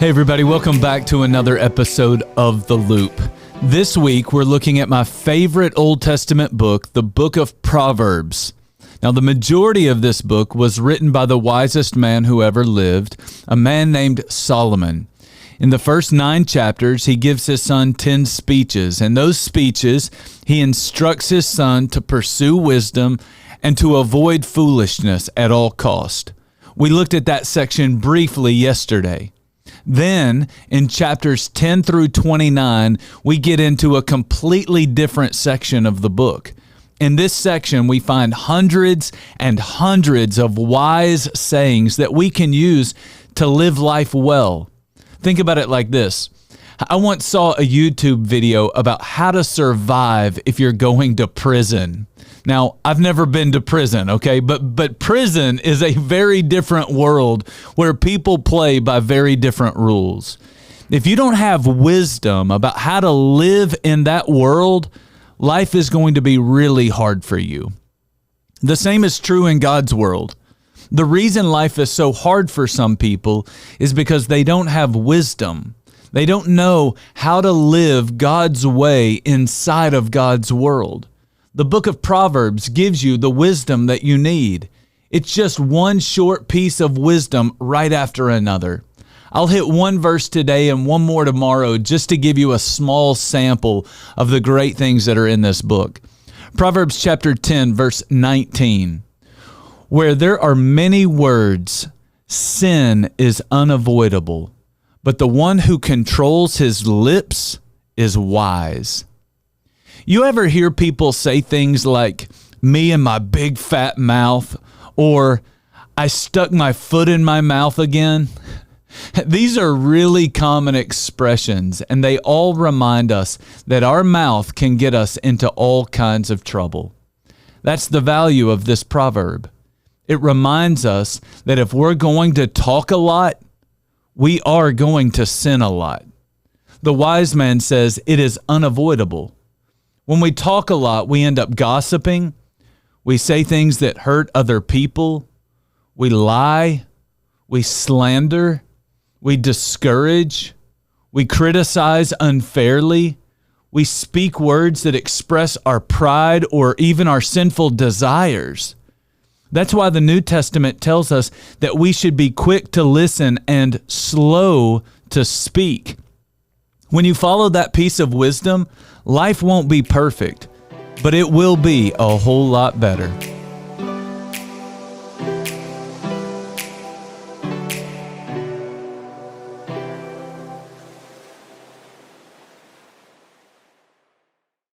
Hey everybody, welcome back to another episode of The Loop. This week we're looking at my favorite Old Testament book, the book of Proverbs. Now the majority of this book was written by the wisest man who ever lived, a man named Solomon. In the first 9 chapters, he gives his son 10 speeches. In those speeches, he instructs his son to pursue wisdom and to avoid foolishness at all cost. We looked at that section briefly yesterday. Then, in chapters 10 through 29, we get into a completely different section of the book. In this section, we find hundreds and hundreds of wise sayings that we can use to live life well. Think about it like this. I once saw a YouTube video about how to survive if you're going to prison. Now, I've never been to prison, okay? But prison is a very different world where people play by very different rules. If you don't have wisdom about how to live in that world, life is going to be really hard for you. The same is true in God's world. The reason life is so hard for some people is because they don't have wisdom. They don't know how to live God's way inside of God's world. The book of Proverbs gives you the wisdom that you need. It's just one short piece of wisdom right after another. I'll hit one verse today and one more tomorrow just to give you a small sample of the great things that are in this book. Proverbs chapter 10, verse 19. Where there are many words, sin is unavoidable, but the one who controls his lips is wise. You ever hear people say things like, me and my big fat mouth, or I stuck my foot in my mouth again? These are really common expressions, and they all remind us that our mouth can get us into all kinds of trouble. That's the value of this proverb. It reminds us that if we're going to talk a lot, we are going to sin a lot. The wise man says it is unavoidable. When we talk a lot, we end up gossiping. We say things that hurt other people. We lie. We slander. We discourage. We criticize unfairly. We speak words that express our pride or even our sinful desires. That's why the New Testament tells us that we should be quick to listen and slow to speak. When you follow that piece of wisdom, life won't be perfect, but it will be a whole lot better.